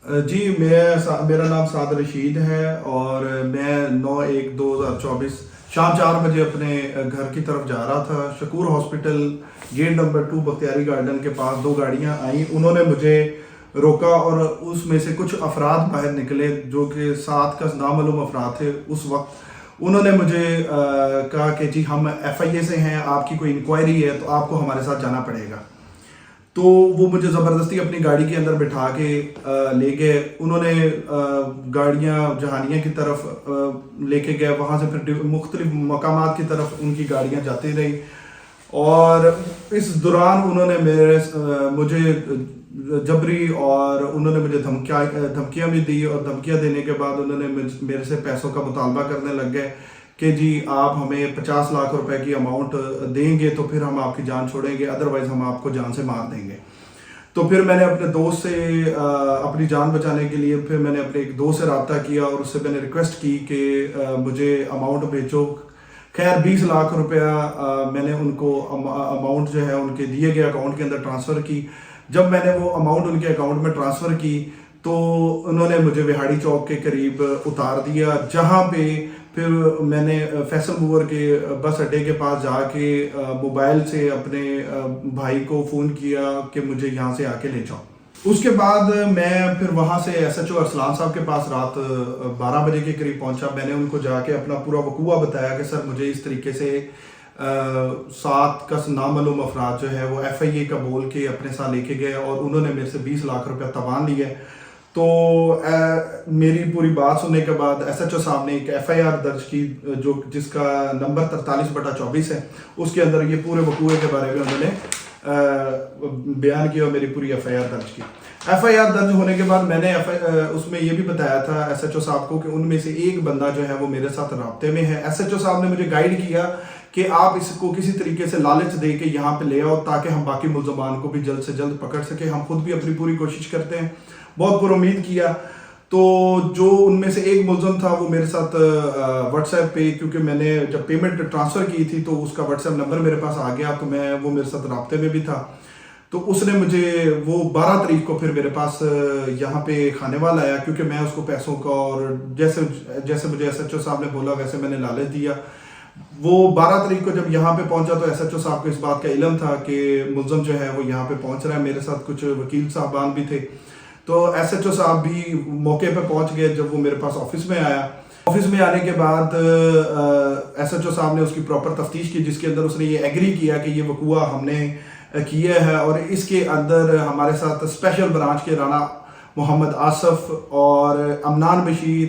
جی میرا نام سعد رشید ہے اور میں 9/1/2024 شام 4 بجے اپنے گھر کی طرف جا رہا تھا. شکور ہاسپٹل گیٹ نمبر 2 بختیاری گارڈن کے پاس 2 گاڑیاں آئیں. انہوں نے مجھے روکا اور اس میں سے کچھ افراد باہر نکلے جو کہ 7 کا نامعلوم افراد تھے. اس وقت انہوں نے مجھے کہا کہ جی ہم FIA سے ہیں, آپ کی کوئی انکوائری ہے تو آپ کو ہمارے ساتھ جانا پڑے گا. تو وہ مجھے زبردستی اپنی گاڑی کے اندر بٹھا کے لے گئے. انہوں نے گاڑیاں جہانیہ کی طرف لے کے گئے, وہاں سے پھر مختلف مقامات کی طرف ان کی گاڑیاں جاتی رہی. اور اس دوران انہوں نے مجھے جبری اور انہوں نے مجھے دھمکیاں بھی دی, اور دھمکیاں دینے کے بعد انہوں نے میرے سے پیسوں کا مطالبہ کرنے لگ گئے کہ جی آپ ہمیں 50 لاکھ روپے کی اماؤنٹ دیں گے تو پھر ہم آپ کی جان چھوڑیں گے, ادروائز ہم آپ کو جان سے مار دیں گے. تو پھر میں نے اپنے دوست سے اپنی جان بچانے کے لیے پھر میں نے اپنے ایک دوست سے رابطہ کیا اور اس سے میں نے ریکویسٹ کی کہ مجھے اماؤنٹ بھیجو. خیر 20 لاکھ روپیہ میں نے ان کو اماؤنٹ جو ہے ان کے دیے گئے اکاؤنٹ کے اندر ٹرانسفر کی. جب میں نے وہ اماؤنٹ ان کے اکاؤنٹ میں ٹرانسفر کی تو انہوں نے مجھے وہاڑی چوک کے قریب اتار دیا, جہاں پہ پھر میں نے فیصل موور کے بس اڈے کے پاس جا کے موبائل سے اپنے بھائی کو فون کیا کہ مجھے یہاں سے آ کے لے جاؤ. اس کے بعد میں پھر وہاں سے SHO ارسلان صاحب کے پاس رات 12 بجے کے قریب پہنچا. میں نے ان کو جا کے اپنا پورا وقوع بتایا کہ سر مجھے اس طریقے سے 7 کا نامعلوم افراد جو ہے وہ FIA کا بول کے اپنے ساتھ لے کے گئے اور انہوں نے میرے سے 20 لاکھ روپیہ تاوان لیے. تو میری پوری بات سننے کے بعد SHO صاحب نے ایک FIR درج کی جس کا نمبر 43/24 ہے. اس کے اندر یہ پورے وقوع کے بارے میں انہوں نے بیان کیا اور میری پوری FIR درج کی. FIR درج ہونے کے بعد میں نے اس میں یہ بھی بتایا تھا SHO صاحب کو کہ ان میں سے ایک بندہ جو ہے وہ میرے ساتھ رابطے میں ہے. SHO صاحب نے مجھے گائیڈ کیا کہ آپ اس کو کسی طریقے سے لالچ دے کے یہاں پہ لے آؤ تاکہ ہم باقی ملزمان کو بھی جلد سے جلد پکڑ سکیں. ہم خود بھی اپنی پوری کوشش کرتے ہیں. بہت پر امید کیا. تو جو ان میں سے ایک ملزم تھا وہ میرے ساتھ واٹس ایپ پہ, کیونکہ میں نے جب پیمنٹ ٹرانسفر کی تھی تو اس کا واٹس ایپ نمبر میرے پاس آ گیا, تو وہ میرے ساتھ رابطے میں بھی تھا. تو اس نے مجھے وہ 12 تاریخ کو پھر میرے پاس یہاں پہ کھانے والا آیا, کیونکہ میں اس کو پیسوں کا اور جیسے مجھے SHO صاحب نے بولا ویسے میں نے لالچ دیا. وہ 12 تاریخ کو جب یہاں پہ پہنچا تو SHO صاحب کو اس بات کا علم تھا کہ ملزم جو ہے وہ یہاں پہ پہنچ رہا ہے. میرے ساتھ کچھ وکیل صاحبان بھی تھے. تو SHO صاحب بھی موقع پہ پہنچ گئے جب وہ میرے پاس آفس میں آیا. آفس میں آنے کے بعد SHO صاحب نے اس کی پراپر تفتیش کی, جس کے اندر اس نے یہ ایگری کیا کہ یہ وقوع ہم نے کیا ہے اور اس کے اندر ہمارے ساتھ اسپیشل برانچ کے رانا محمد آصف اور امنان بشیر,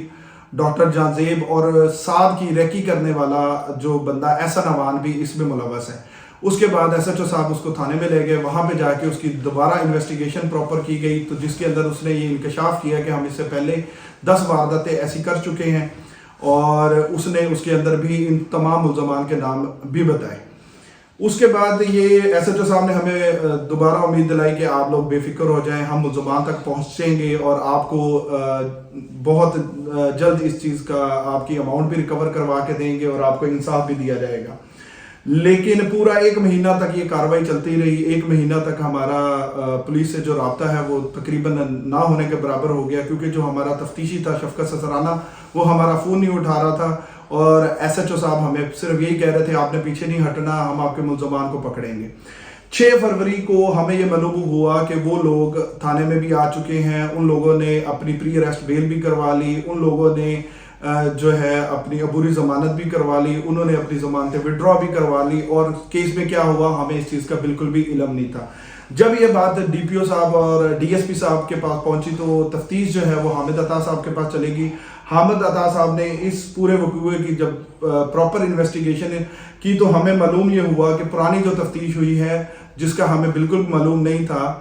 ڈاکٹر جان زیب اور سعد کی ریکی کرنے والا جو بندہ احسن اوان بھی اس میں ملوث ہے. اس کے بعد SHO صاحب اس کو تھانے میں لے گئے. وہاں پہ جا کے اس کی دوبارہ انویسٹیگیشن پراپر کی گئی, تو جس کے اندر اس نے یہ انکشاف کیا کہ ہم اس سے پہلے 10 وارداتیں ایسی کر چکے ہیں, اور اس نے اس کے اندر بھی ان تمام ملزمان کے نام بھی بتائے. اس کے بعد یہ SHO صاحب نے ہمیں دوبارہ امید دلائی کہ آپ لوگ بے فکر ہو جائیں, ہم ملزمان تک پہنچیں گے اور آپ کو بہت جلد اس چیز کا آپ کی اماؤنٹ بھی ریکور کروا کے دیں گے اور آپ کو انصاف بھی دیا جائے گا. لیکن پورا 1 مہینہ تک یہ کارروائی چلتی رہی. 1 مہینہ تک ہمارا پولیس سے جو رابطہ ہے وہ تقریباً نہ ہونے کے برابر ہو گیا, کیونکہ جو ہمارا تفتیشی تھا شفقت سسرانہ وہ ہمارا فون نہیں اٹھا رہا تھا, اور SHO صاحب ہمیں صرف یہی کہہ رہے تھے آپ نے پیچھے نہیں ہٹنا, ہم آپ کے ملزمان کو پکڑیں گے. 6 فروری کو ہمیں یہ معلوم ہوا کہ وہ لوگ تھانے میں بھی آ چکے ہیں. ان لوگوں نے اپنی پری اریسٹ بیل بھی کروا لی, ان لوگوں نے جو ہے اپنی عبوری ضمانت بھی کروا لی, انہوں نے اپنی ضمانتیں وڈرا بھی کروا لی, اور کیس میں کیا ہوا ہمیں اس چیز کا بالکل بھی علم نہیں تھا. جب یہ بات DPO صاحب اور DSP صاحب کے پاس پہنچی تو تفتیش جو ہے وہ حامد عطا صاحب کے پاس چلے گی. حامد عطا صاحب نے اس پورے وقوعے کی جب پراپر انویسٹیگیشن کی تو ہمیں معلوم یہ ہوا کہ پرانی جو تفتیش ہوئی ہے, جس کا ہمیں بالکل معلوم نہیں تھا,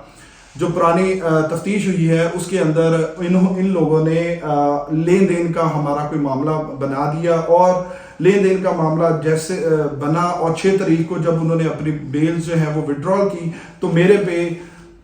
جو پرانی تفتیش ہوئی ہے اس کے اندر ان لوگوں نے لین دین کا ہمارا کوئی معاملہ بنا دیا, اور لین دین کا معاملہ جیسے بنا, اور 6 تاریخ کو جب انہوں نے اپنی بیل جو ہے وہ وڈرال کی تو میرے پہ